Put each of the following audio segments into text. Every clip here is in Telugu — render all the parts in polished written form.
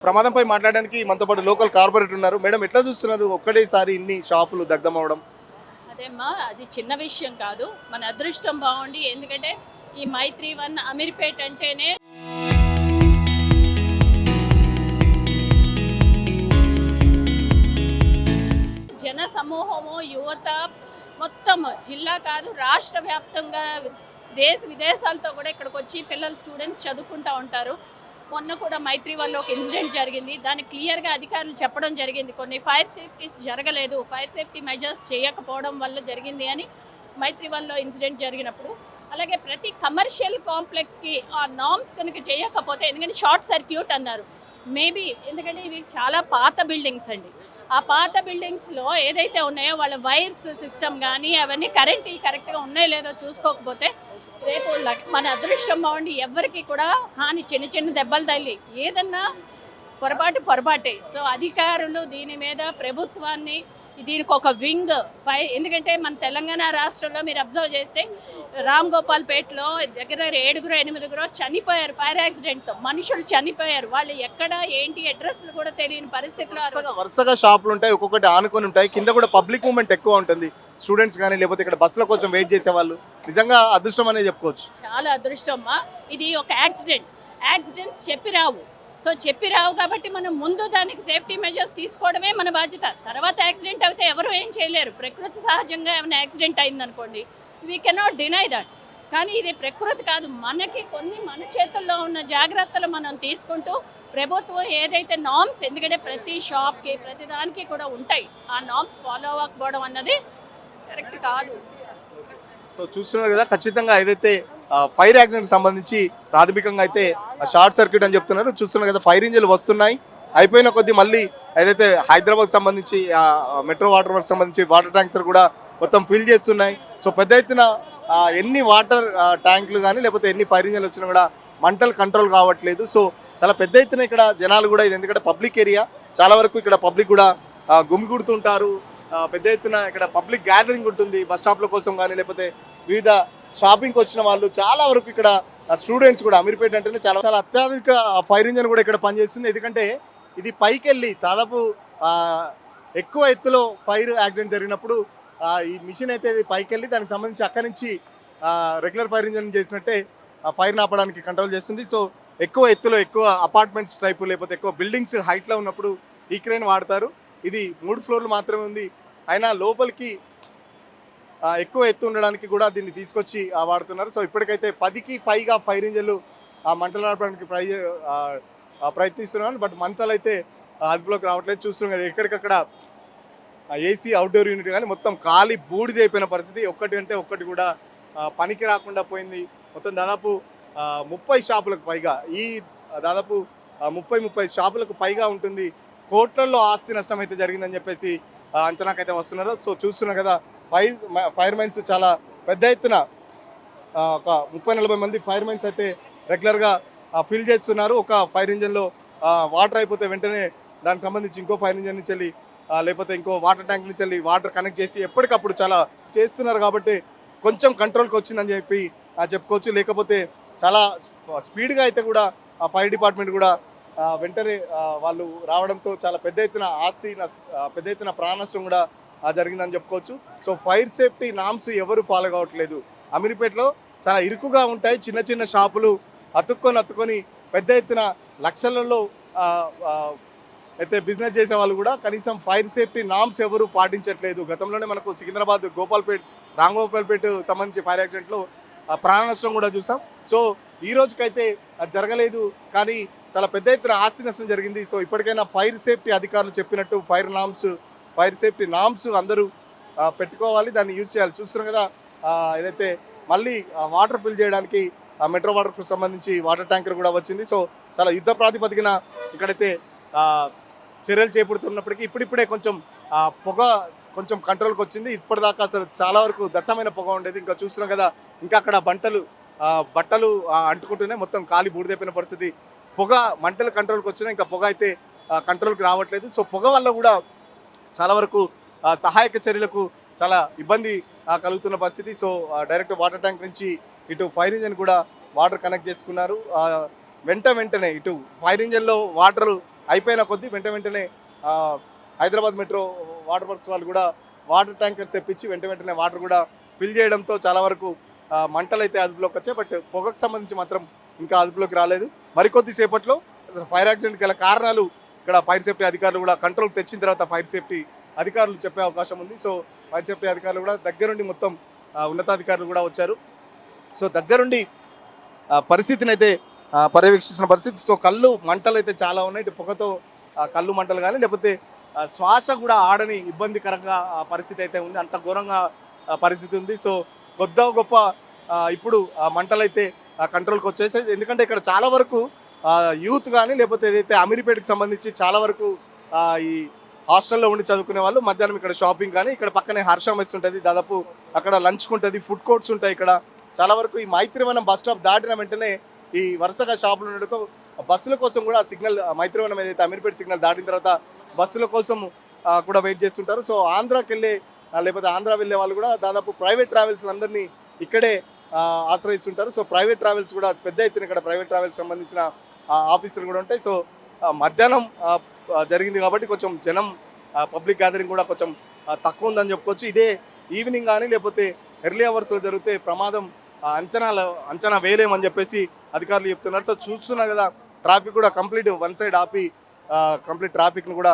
ప్రమాదంపై మాట్లాడడానికి మనతో పాటు లోకల్ కార్పొరేటర్ ఉన్నారు. మేడం ఎట్లా చూస్తున్నారు ఒక్కటేసారి ఇన్ని షాపులు దగ్ధమవ్వడం? అదేమ్మా, అది చిన్న విషయం కాదు. మన అదృష్టం బాగుండి, ఎందుకంటే ఈ మైత్రి వన్ అమీర్పేట్ అంటేనే జన సమూహము, యువత మొత్తం జిల్లా కాదు రాష్ట్ర వ్యాప్తంగా దేశ విదేశాలతో కూడా ఇక్కడికి వచ్చి పిల్లలు స్టూడెంట్స్ చదువుకుంటూ ఉంటారు. మొన్న కూడా మైత్రి వల్ల ఒక ఇన్సిడెంట్ జరిగింది. దాన్ని క్లియర్గా అధికారులు చెప్పడం జరిగింది. కొన్ని ఫైర్ సేఫ్టీస్ జరగలేదు, ఫైర్ సేఫ్టీ మెజర్స్ చేయకపోవడం వల్ల జరిగింది అని మైత్రి వల్ల ఇన్సిడెంట్ జరిగినప్పుడు. అలాగే ప్రతి కమర్షియల్ కాంప్లెక్స్కి ఆ నార్మ్స్ కనుక చేయకపోతే, ఎందుకంటే షార్ట్ సర్క్యూట్ అన్నారు మేబీ, ఎందుకంటే ఇవి చాలా పాత బిల్డింగ్స్ అండి. ఆ పాత బిల్డింగ్స్లో ఏదైతే ఉన్నాయో వాళ్ళ వైర్స్ సిస్టమ్ కానీ అవన్నీ కరెక్ట్గా ఉన్నాయో లేదో చూసుకోకపోతే రేపు మన అదృష్టం బాగుండి ఎవరికి కూడా హాని, చిన్న చిన్న దెబ్బలు తల్లి ఏదన్నా పొరపాటే. సో అధికారులు దీని మీద ప్రభుత్వాన్ని, దీనికి ఒక వింగ్ ఎందుకంటే మన తెలంగాణ రాష్ట్రంలో మీరు అబ్జర్వ్ చేస్తే రామ్ గోపాల్ పేటలో దగ్గర 7-8 చనిపోయారు ఫైర్ యాక్సిడెంట్తో. మనుషులు చనిపోయారు. వాళ్ళు ఎక్కడ ఏంటి అడ్రస్లు కూడా తెలియని పరిస్థితిలో వరుసగా షాపులు ఉంటాయి, ఒక్కొక్కటి ఆనుకొని ఉంటాయి. కింద కూడా పబ్లిక్ మూవ్మెంట్ ఎక్కువ ఉంటుంది. స్టూడెంట్స్ కానీ లేకపోతే ఇక్కడ బస్సుల కోసం వెయిట్ చేసే వాళ్ళు నిజంగా అదృష్టం అనే చెప్పుకోవచ్చు. చాలా అదృష్టం. ఇది ఒక యాక్సిడెంట్స్ చెప్పి రావు కాబట్టి మనం ముందు దానికి సేఫ్టీ మెజర్స్ తీసుకోవడమే మన బాధ్యత. తర్వాత యాక్సిడెంట్ అయితే ఎవరు ఏం చేయలేరు. ప్రకృతి సహజంగా ఏమైనా యాక్సిడెంట్ అయిందనుకోండి, వీ కెనాట్ డినై దట్. కానీ ఇది ప్రకృతి కాదు, మనకి కొన్ని మన చేతుల్లో ఉన్న జాగ్రత్తలు మనం తీసుకుంటూ ప్రభుత్వం ఏదైతే నార్మ్స్, ఎందుకంటే ప్రతి షాప్కి ప్రతి దానికి కూడా ఉంటాయి, ఆ నార్మ్స్ ఫాలో అవ్వకపోవడం అన్నది కరెక్ట్ కాదు. సో చూస్తున్నారు కదా, ఖచ్చితంగా ఏదైతే ఫైర్ యాక్సిడెంట్ సంబంధించి ప్రాథమికంగా అయితే షార్ట్ సర్క్యూట్ అని చెప్తున్నారు. చూస్తున్నారు కదా, ఫైర్ ఇంజిన్లు వస్తున్నాయి. అయిపోయిన కొద్దీ మళ్ళీ ఏదైతే హైదరాబాద్ సంబంధించి మెట్రో వాటర్ వర్క్ సంబంధించి వాటర్ ట్యాంక్స్ కూడా మొత్తం ఫిల్ చేస్తున్నాయి. సో పెద్ద ఎత్తున ఎన్ని వాటర్ ట్యాంకులు కానీ లేకపోతే ఎన్ని ఫైర్ ఇంజిన్లు వచ్చినా కూడా మంటలు కంట్రోల్ కావట్లేదు. సో చాలా పెద్ద ఎత్తున ఇక్కడ జనాలు కూడా, ఇది ఎందుకంటే పబ్లిక్ ఏరియా, చాలా వరకు ఇక్కడ పబ్లిక్ కూడా గుమిగూడుతుంటారు. పెద్ద ఎత్తున ఇక్కడ పబ్లిక్ గ్యాదరింగ్ ఉంటుంది. బస్ స్టాప్ల కోసం కానీ లేకపోతే వివిధ షాపింగ్కి వచ్చిన వాళ్ళు చాలా వరకు ఇక్కడ స్టూడెంట్స్ కూడా, అమీర్పేట అంటేనే చాలా అత్యాధునిక ఫైర్ ఇంజిన్ కూడా ఇక్కడ పనిచేస్తుంది. ఎందుకంటే ఇది పైకి వెళ్ళి దాదాపు ఎక్కువ ఎత్తులో ఫైర్ యాక్సిడెంట్ జరిగినప్పుడు ఈ మిషన్ అయితే పైకి వెళ్ళి దానికి సంబంధించి అక్కడి నుంచి రెగ్యులర్ ఫైర్ ఇంజిన్ చేసినట్టే ఫైర్ ఆపడానికి కంట్రోల్ చేస్తుంది. సో ఎక్కువ ఎత్తులో, ఎక్కువ అపార్ట్మెంట్స్ టైపు లేకపోతే ఎక్కువ బిల్డింగ్స్ హైట్లో ఉన్నప్పుడు ఈ క్రేన్ వాడతారు. ఇది 3 ఫ్లోర్లు మాత్రమే ఉంది. అయినా లోపలికి ఎక్కువ ఎత్తు ఉండడానికి కూడా దీన్ని తీసుకొచ్చి వాడుతున్నారు. సో ఇప్పటికైతే 10కి పైగా ఫైర్ ఇంజిన్లు మంటలు ఆపడానికి ప్రయత్నిస్తున్నారు. బట్ మంటలు అయితే అదుపులోకి రావట్లేదు. చూస్తున్నాం కదా, ఎక్కడికక్కడ ఏసీ అవుట్డోర్ యూనిట్ కానీ మొత్తం ఖాళీ బూడిది అయిపోయిన పరిస్థితి. ఒక్కటి అంటే ఒక్కటి కూడా పనికి రాకుండా పోయింది. మొత్తం దాదాపు 30 షాపులకు పైగా, ఈ దాదాపు 30 షాపులకు పైగా ఉంటుంది. కోట్లల్లో ఆస్తి నష్టం అయితే జరిగిందని చెప్పేసి అంచనాకైతే వస్తున్నారు. సో చూస్తున్నాం కదా, ఫైర్ మైన్స్ చాలా పెద్ద ఎత్తున ఒక 30-40 మంది ఫైర్ మైన్స్ అయితే రెగ్యులర్గా ఫిల్ చేస్తున్నారు. ఒక ఫైర్ ఇంజన్లో వాటర్ అయిపోతే వెంటనే దానికి సంబంధించి ఇంకో ఫైర్ ఇంజన్ నుంచి వెళ్ళి లేకపోతే ఇంకో వాటర్ ట్యాంక్ నుంచి వెళ్ళి వాటర్ కనెక్ట్ చేసి ఎప్పటికప్పుడు చాలా చేస్తున్నారు. కాబట్టి కొంచెం కంట్రోల్కి వచ్చిందని చెప్పి చెప్పుకోవచ్చు. లేకపోతే చాలా స్పీడ్గా అయితే కూడా ఆ ఫైర్ డిపార్ట్మెంట్ కూడా వెంటనే వాళ్ళు రావడంతో చాలా పెద్ద ఎత్తున పెద్ద ఎత్తున ప్రాణ నష్టం కూడా జరిగిందని చెప్పుకోవచ్చు. సో ఫైర్ సేఫ్టీ నామ్స్ ఎవరు ఫాలో కావట్లేదు. అమీర్పేటలో చాలా ఇరుకుగా ఉంటాయి. చిన్న చిన్న షాపులు అతుక్కొని పెద్ద ఎత్తున లక్షలలో అయితే బిజినెస్ చేసే వాళ్ళు కూడా కనీసం ఫైర్ సేఫ్టీ నామ్స్ ఎవరు పాటించట్లేదు. గతంలోనే మనకు సికింద్రాబాద్ రామ్ గోపాల్పేట సంబంధించి ఫైర్ యాక్సిడెంట్లో ప్రాణ నష్టం కూడా చూసాం. సో ఈ రోజుకైతే అది జరగలేదు, కానీ చాలా పెద్ద ఎత్తున ఆస్తి నష్టం జరిగింది. సో ఇప్పటికైనా ఫైర్ సేఫ్టీ అధికారులు చెప్పినట్టు ఫైర్ సేఫ్టీ నామ్స్ అందరూ పెట్టుకోవాలి, దాన్ని యూజ్ చేయాలి. చూస్తున్నాం కదా, ఏదైతే మళ్ళీ వాటర్ ఫిల్ చేయడానికి మెట్రో వాటర్కి సంబంధించి వాటర్ ట్యాంకర్ కూడా వచ్చింది. సో చాలా యుద్ధ ప్రాతిపదికన ఇక్కడైతే చర్యలు చేపడుతున్నప్పటికీ ఇప్పుడిప్పుడే కొంచెం పొగ కొంచెం కంట్రోల్కి వచ్చింది. ఇప్పటిదాకా అసలు చాలా వరకు దట్టమైన పొగ ఉండేది. ఇంకా చూస్తున్నాం కదా, ఇంకా అక్కడ బట్టలు అంటుకుంటూనే మొత్తం ఖాళీ బూడిదైపోయిన పరిస్థితి. మంటలు కంట్రోల్కి వచ్చినా ఇంకా పొగ అయితే కంట్రోల్కి రావట్లేదు. సో పొగ వల్ల కూడా చాలా వరకు సహాయక చర్యలకు చాలా ఇబ్బంది కలుగుతున్న పరిస్థితి. సో డైరెక్ట్ వాటర్ ట్యాంక్ నుంచి ఇటు ఫైర్ ఇంజిన్ కూడా వాటర్ కనెక్ట్ చేసుకున్నారు. వెంటనే ఇటు ఫైర్ ఇంజిన్లో వాటర్ అయిపోయిన కొద్దీ వెంటనే ఆ, హైదరాబాద్ మెట్రో వాటర్ వర్క్స్ వాళ్ళు కూడా వాటర్ ట్యాంకర్స్ తెప్పించి వెంటనే వాటర్ కూడా ఫిల్ చేయడంతో చాలా వరకు మంటలు అయితే అదుపులోకి వచ్చాయి. బట్ పొగకు సంబంధించి మాత్రం ఇంకా అదుపులోకి రాలేదు. మరికొద్ది సేపట్లో అసలు ఫైర్ యాక్సిడెంట్ గల కారణాలు ఇక్కడ ఫైర్ సేఫ్టీ అధికారులు కూడా కంట్రోల్ తెచ్చిన తర్వాత ఫైర్ సేఫ్టీ అధికారులు చెప్పే అవకాశం ఉంది. సో ఫైర్ సేఫ్టీ అధికారులు కూడా దగ్గరుండి మొత్తం ఉన్నతాధికారులు కూడా వచ్చారు. సో దగ్గరుండి పరిస్థితిని అయితే పర్యవేక్షిస్తున్న పరిస్థితి. సో కళ్ళు మంటలు అయితే చాలా ఉన్నాయి. ఇటు పొగతో కళ్ళు మంటలు కానీ లేకపోతే శ్వాస కూడా ఆడని ఇబ్బందికరంగా పరిస్థితి అయితే ఉంది. అంత ఘోరంగా పరిస్థితి ఉంది. సో గొప్ప ఇప్పుడు మంటలు అయితే కంట్రోల్కి వచ్చేసాయి. ఎందుకంటే ఇక్కడ చాలా వరకు యూత్ కానీ లేకపోతే ఏదైతే అమీర్పేటకి సంబంధించి చాలా వరకు ఈ హాస్టల్లో ఉండి చదువుకునే వాళ్ళు మధ్యాహ్నం ఇక్కడ షాపింగ్ కానీ ఇక్కడ పక్కనే హర్ష మెస్ ఉంటుంది, దాదాపు అక్కడ లంచ్ ఉంటుంది, ఫుడ్ కోర్ట్స్ ఉంటాయి. ఇక్కడ చాలా వరకు ఈ మైత్రివనం బస్ స్టాప్ దాటిన వెంటనే ఈ వరుసగా షాపులు ఉండడంతో బస్సుల కోసం కూడా సిగ్నల్ మైత్రివనం ఏదైతే అమీర్పేట సిగ్నల్ దాటిన తర్వాత బస్సుల కోసం కూడా వెయిట్ చేస్తుంటారు. సో ఆంధ్రాకి వెళ్ళే లేకపోతే ఆంధ్ర వెళ్ళే వాళ్ళు కూడా దాదాపు ప్రైవేట్ ట్రావెల్స్ అందరినీ ఇక్కడే ఆశ్రయిస్తుంటారు. సో ప్రైవేట్ ట్రావెల్స్ కూడా పెద్ద ఎత్తున ఇక్కడ ప్రైవేట్ ట్రావెల్స్ సంబంధించిన ఆఫీసులు కూడా ఉంటాయి. సో మధ్యాహ్నం జరిగింది కాబట్టి కొంచెం జనం పబ్లిక్ గ్యాదరింగ్ కూడా కొంచెం తక్కువ ఉందని చెప్పుకోవచ్చు. ఇదే ఈవినింగ్ కానీ లేకపోతే ఎర్లీ అవర్స్లో జరిగితే ప్రమాదం అంచనా వేయలేమని చెప్పేసి అధికారులు చెప్తున్నారు. సో చూస్తున్నా కదా ట్రాఫిక్ కూడా కంప్లీట్ వన్ సైడ్ ఆపి కంప్లీట్ ట్రాఫిక్ను కూడా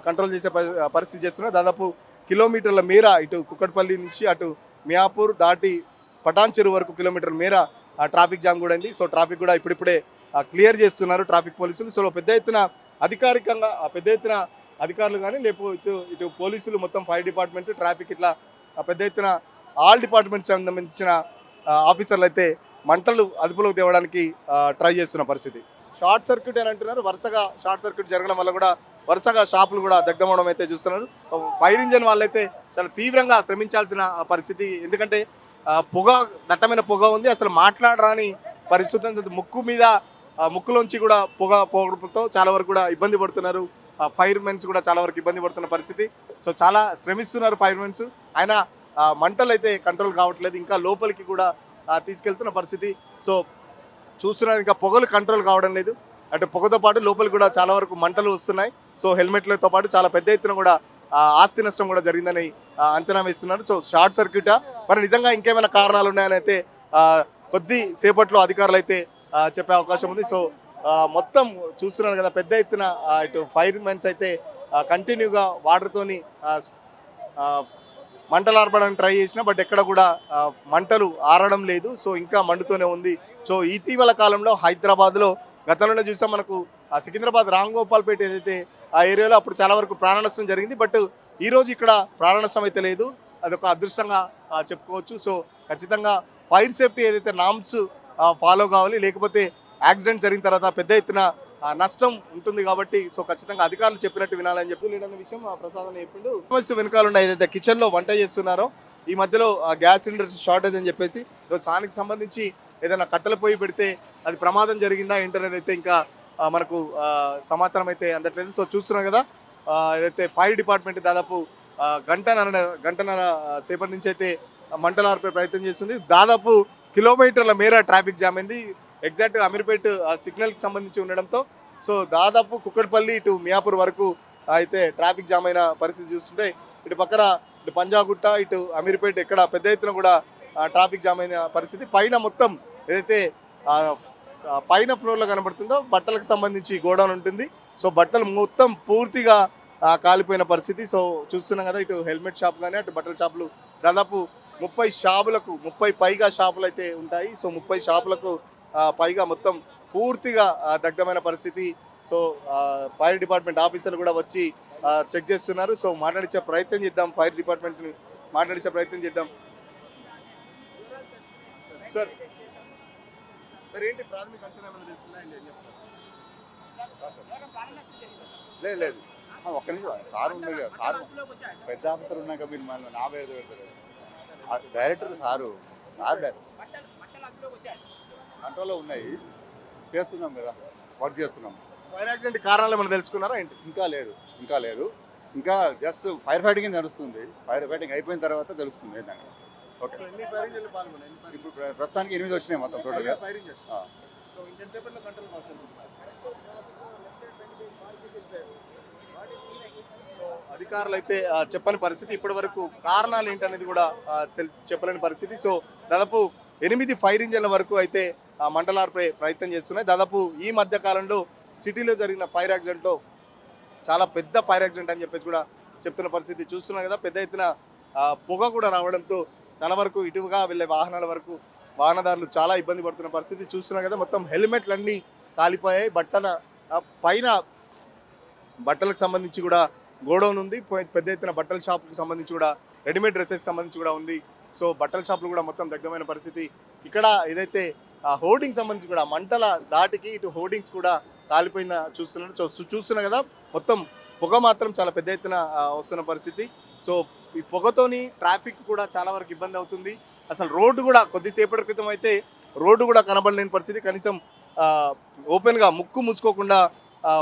కంట్రోల్ చేసే పరిస్థితి చేస్తున్నారు. దాదాపు కిలోమీటర్ల మేర ఇటు కుక్కట్పల్లి నుంచి అటు మియాపూర్ దాటి పటాన్ చెరువు వరకు కిలోమీటర్ల మేర ట్రాఫిక్ జామ్ కూడా అయింది. సో ట్రాఫిక్ కూడా ఇప్పుడిప్పుడే క్లియర్ చేస్తున్నారు ట్రాఫిక్ పోలీసులు. సో పెద్ద ఎత్తున అధికారికంగా పెద్ద ఎత్తున అధికారులు కానీ లేకపోతే ఇటు పోలీసులు మొత్తం ఫైర్ డిపార్ట్మెంట్ ట్రాఫిక్ ఇట్లా పెద్ద ఎత్తున ఆల్ డిపార్ట్మెంట్స్ సంబంధించిన ఆఫీసర్లు అయితే మంటలు అదుపులోకి తేవడానికి ట్రై చేస్తున్న పరిస్థితి. షార్ట్ సర్క్యూట్ అని అంటున్నారు. వరుసగా షార్ట్ సర్క్యూట్ జరగడం వల్ల కూడా వరుసగా షాపులు కూడా దగ్ధమవడం అయితే చూస్తున్నారు. ఫైర్ ఇంజన్ వాళ్ళైతే చాలా తీవ్రంగా శ్రమించాల్సిన పరిస్థితి. ఎందుకంటే పొగ దట్టమైన పొగ ఉంది, అసలు మాట్లాడరాని పరిస్థితి. ముక్కులోంచి కూడా పొగతో చాలా వరకు కూడా ఇబ్బంది పడుతున్నారు. ఫైర్ మెన్స్ కూడా చాలా వరకు ఇబ్బంది పడుతున్న పరిస్థితి. సో చాలా శ్రమిస్తున్నారు ఫైర్ మెన్స్. అయినా మంటలు అయితే కంట్రోల్ కావట్లేదు, ఇంకా లోపలికి కూడా తీసుకెళ్తున్న పరిస్థితి. సో చూస్తున్నారు ఇంకా పొగలు కంట్రోల్ కావడం లేదు. అంటే పొగతో పాటు లోపలికి కూడా చాలా వరకు మంటలు వస్తున్నాయి. సో హెల్మెట్లతో పాటు చాలా పెద్ద ఎత్తున కూడా ఆస్తి నష్టం కూడా జరిగిందని అంచనా వేస్తున్నారు. సో షార్ట్ సర్క్యూటా మరి నిజంగా ఇంకేమైనా కారణాలు ఉన్నాయని అయితే కొద్ది సేపట్లో అధికారులు అయితే చెప్పే అవకాశం ఉంది. సో మొత్తం చూస్తున్నారు కదా పెద్ద ఎత్తున ఇటు ఫైర్ మెన్స్ అయితే కంటిన్యూగా వాటర్తోని మంటలు ఆర్పడానికి ట్రై చేసినా బట్ ఎక్కడ కూడా మంటలు ఆరడం లేదు. సో ఇంకా మండుతూనే ఉంది. సో ఇటీవల కాలంలో హైదరాబాద్లో గతంలోనే చూసాం మనకు సికింద్రాబాద్ రామ్ గోపాల్పేట ఏదైతే ఆ ఏరియాలో అప్పుడు చాలా వరకు ప్రాణ నష్టం జరిగింది. బట్ ఈరోజు ఇక్కడ ప్రాణ నష్టం అయితే లేదు, అదొక అదృష్టంగా చెప్పుకోవచ్చు. సో ఖచ్చితంగా ఫైర్ సేఫ్టీ ఏదైతే నామ్స్ ఫాలో కావాలి, లేకపోతే యాక్సిడెంట్ జరిగిన తర్వాత పెద్ద ఎత్తున నష్టం ఉంటుంది కాబట్టి సో ఖచ్చితంగా అధికారులు చెప్పినట్టు వినాలని చెప్పి లేదన్న విషయం ప్రసాద్ అని చెప్పిండు. సమస్య వెనకాల ఏదైతే కిచెన్లో వంట చేస్తున్నారో ఈ మధ్యలో గ్యాస్ సిలిండర్స్ షార్టేజ్ అని చెప్పేసి దానికి సంబంధించి ఏదైనా కట్టెల పొయ్యి పెడితే అది ప్రమాదం జరిగిందా ఏంటనేది అయితే ఇంకా మనకు సమాచారం అయితే అందట్లేదు. సో చూస్తున్నాం కదా ఏదైతే ఫైర్ డిపార్ట్మెంట్ దాదాపు గంటన్నర సేపటి నుంచి అయితే మంటలు ఆర్పే ప్రయత్నం చేస్తుంది. దాదాపు కిలోమీటర్ల మేర ట్రాఫిక్ జామ్ అయింది ఎగ్జాక్ట్గా అమీర్పేట్ సిగ్నల్కి సంబంధించి ఉండడంతో. సో దాదాపు కుక్కట్పల్లి ఇటు మియాపూర్ వరకు అయితే ట్రాఫిక్ జామ్ అయిన పరిస్థితి చూస్తుంటే ఇటు పక్కన ఇటు పంజాగుట్ట ఇటు అమీర్పేట్ ఇక్కడ పెద్ద ఎత్తున కూడా ట్రాఫిక్ జామ్ అయిన పరిస్థితి. పైన మొత్తం ఏదైతే పైన ఫ్లోర్లో కనబడుతుందో బట్టలకు సంబంధించి గోడౌన్ ఉంటుంది. సో బట్టలు మొత్తం పూర్తిగా కాలిపోయిన పరిస్థితి. సో చూస్తున్నాం కదా ఇటు హెల్మెట్ షాప్ కానీ అటు బట్టల షాపులు దాదాపు 30 పైగా షాపులు అయితే ఉంటాయి. సో 30 షాపులకు పైగా మొత్తం పూర్తిగా దగ్ధమైన పరిస్థితి. సో ఫైర్ డిపార్ట్మెంట్ ఆఫీసర్లు కూడా వచ్చి చెక్ చేస్తున్నారు. సో మాట్లాడించే ప్రయత్నం చేద్దాం, ఫైర్ డిపార్ట్మెంట్ని మాట్లాడించే ప్రయత్నం చేద్దాం. సార్ ఏంటి ప్రాథమిక అంచనా ఏమైనా తెలుస్తుందా? లేదు ఒక్క నిమిషం సార్ ఉంది కదా, సార్ పెద్ద ఆఫీసర్ ఉన్నాక మీరు మళ్ళీ నా పేరు పెడతారు. డైరెక్టర్ సార్ కంట్రోల్లో ఉన్నాయి, చేస్తున్నాం కదా, వర్క్ చేస్తున్నాం. ఫైర్ యాక్సిడెంట్ కారణాలు ఏమైనా తెలుసుకున్నారా ఏంటి? ఇంకా లేదు ఇంకా జస్ట్ ఫైర్ ఫైటింగ్ నడుస్తుంది. ఫైర్ ఫైటింగ్ అయిపోయిన తర్వాత తెలుస్తుంది ఏంటంటే. ఓకే ఇప్పుడు ప్రస్తుతానికి 8 వచ్చినాయి మొత్తం టోటల్గా. సో అధికారులు అయితే చెప్పని పరిస్థితి, ఇప్పటి వరకు కారణాలు ఏంటనేది కూడా చెప్పలేని పరిస్థితి. సో దాదాపు 8 ఫైర్ ఇంజన్ల వరకు అయితే మంటలార్పే ప్రయత్నం చేస్తున్నాయి. దాదాపు ఈ మధ్య కాలంలో సిటీలో జరిగిన ఫైర్ యాక్సిడెంట్లో చాలా పెద్ద ఫైర్ యాక్సిడెంట్ అని చెప్పేసి కూడా చెప్తున్న పరిస్థితి చూస్తున్నాం కదా. పెద్ద ఎత్తున పొగ కూడా రావడంతో చాలా వరకు ఇటుగా వెళ్ళే వాహనాల వరకు వాహనదారులు చాలా ఇబ్బంది పడుతున్న పరిస్థితి చూస్తున్నాం కదా. మొత్తం హెల్మెట్లు అన్నీ కాలిపోయాయి. పైన బట్టలకు సంబంధించి కూడా గోడౌన్ ఉంది. పెద్ద ఎత్తున బట్టల షాప్కి సంబంధించి కూడా రెడీమేడ్ డ్రెస్సెస్ సంబంధించి కూడా ఉంది. సో బట్టల షాపులు కూడా మొత్తం దగ్ధమైన పరిస్థితి. ఇక్కడ ఏదైతే హోర్డింగ్ సంబంధించి కూడా మంటల దాటికి ఇటు హోర్డింగ్స్ కూడా కాలిపోయిన చూస్తున్నా కదా. మొత్తం పొగ మాత్రం చాలా పెద్ద ఎత్తున వస్తున్న పరిస్థితి. సో ఈ పొగతోని ట్రాఫిక్ కూడా చాలా వరకు ఇబ్బంది అవుతుంది. అసలు రోడ్డు కూడా కొద్దిసేపటి క్రితం అయితే రోడ్డు కూడా కనబడలేని పరిస్థితి, కనీసం ఓపెన్గా ముక్కు మూసుకోకుండా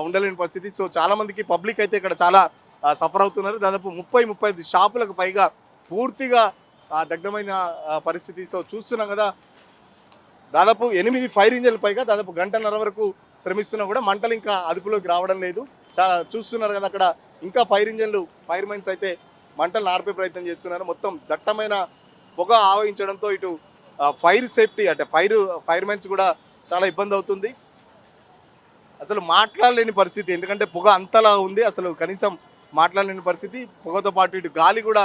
ఉండలేని పరిస్థితి. సో చాలామందికి పబ్లిక్ అయితే ఇక్కడ చాలా సఫర్ అవుతున్నారు. దాదాపు 30-35 షాపులకు పైగా పూర్తిగా దగ్ధమైన పరిస్థితి. సో చూస్తున్నాం కదా, దాదాపు 8 ఫైర్ ఇంజన్లు పైగా దాదాపు గంటన్నర వరకు శ్రమిస్తున్నా కూడా మంటలు ఇంకా అదుపులోకి రావడం లేదు. చాలా చూస్తున్నారు కదా, అక్కడ ఇంకా ఫైర్ ఇంజన్లు ఫైర్ మైన్స్ అయితే మంటలు ఆర్పే ప్రయత్నం చేస్తున్నారు. మొత్తం దట్టమైన పొగ ఆవహించడంతో ఇటు ఫైర్ సేఫ్టీ అంటే ఫైర్ మైన్స్ కూడా చాలా ఇబ్బంది అవుతుంది. అసలు మాట్లాడలేని పరిస్థితి, ఎందుకంటే పొగ అంతలా ఉంది. అసలు కనీసం మాట్లాడలేని పరిస్థితి. పొగతో పాటు ఇటు గాలి కూడా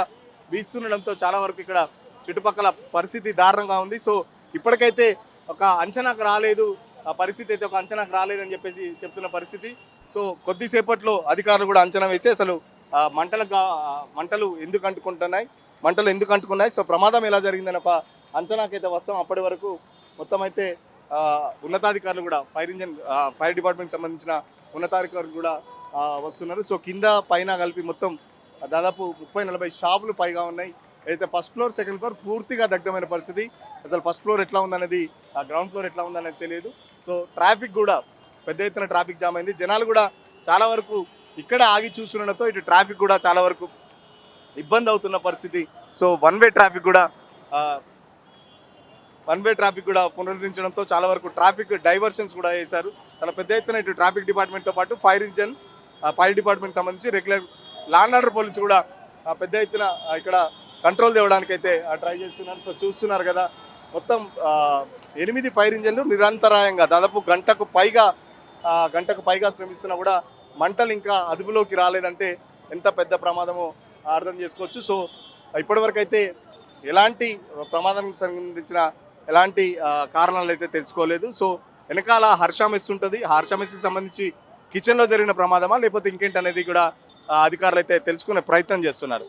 వీస్తుండడంతో చాలా వరకు ఇక్కడ చుట్టుపక్కల పరిస్థితి దారుణంగా ఉంది. సో ఇప్పటికైతే ఒక అంచనాకు రాలేదు, ఆ పరిస్థితి అయితే ఒక అంచనాకు రాలేదని చెప్పేసి చెప్తున్న పరిస్థితి. సో కొద్దిసేపట్లో అధికారులు కూడా అంచనా వేసి అసలు మంటలు ఎందుకు అంటుకున్నాయి, సో ప్రమాదం ఎలా జరిగిందని ఒక అంచనాకైతే వస్తాం. అప్పటి వరకు మొత్తం అయితే ఉన్నతాధికారులు కూడా ఫైర్ డిపార్ట్మెంట్ సంబంధించిన ఉన్నతాధికారులు కూడా వస్తున్నారు. సో కింద పైన కలిపి మొత్తం దాదాపు 30-40 షాపులు పైగా ఉన్నాయి. అయితే ఫస్ట్ ఫ్లోర్ సెకండ్ ఫ్లోర్ పూర్తిగా దగ్ధమైన పరిస్థితి. అసలు ఫస్ట్ ఫ్లోర్ ఎట్లా ఉందనేది, గ్రౌండ్ ఫ్లోర్ ఎట్లా ఉందనేది తెలియదు. సో ట్రాఫిక్ కూడా పెద్ద ఎత్తున ట్రాఫిక్ జామ్ అయింది. జనాలు కూడా చాలా వరకు ఇక్కడ ఆగి చూస్తుండడంతో ఇటు ట్రాఫిక్ కూడా చాలా వరకు ఇబ్బంది అవుతున్న పరిస్థితి. సో వన్ వే ట్రాఫిక్ కూడా పునరుద్ధరించడంతో చాలా వరకు ట్రాఫిక్ డైవర్షన్స్ కూడా చేశారు. చాలా పెద్ద ఎత్తున ఇటు ట్రాఫిక్ డిపార్ట్మెంట్తో పాటు ఫైర్ డిపార్ట్మెంట్ సంబంధించి regular law and order police కూడా పెద్ద ఎత్తున ఇక్కడ కంట్రోల్ తేవడానికి అయితే ట్రై చేస్తున్నారు. సో చూస్తున్నారు కదా, మొత్తం 8 ఫైర్ ఇంజన్లు నిరంతరాయంగా దాదాపు గంటకు పైగా శ్రమిస్తున్నా కూడా మంటలు ఇంకా అదుపులోకి రాలేదంటే ఎంత పెద్ద ప్రమాదమో అర్థం చేసుకోవచ్చు. సో ఇప్పటివరకు అయితే ఎలాంటి ప్రమాదానికి సంబంధించిన ఎలాంటి కారణాలు అయితే తెలుసుకోలేదు. సో వెనకాల హర్ష మెస్ ఉంటుంది. హర్ష మెస్కి సంబంధించి కిచెన్లో జరిగిన ప్రమాదమా లేకపోతే ఇంకేంటి అనేది కూడా అధికారులు అయితే తెలుసుకునే ప్రయత్నం చేస్తున్నారు.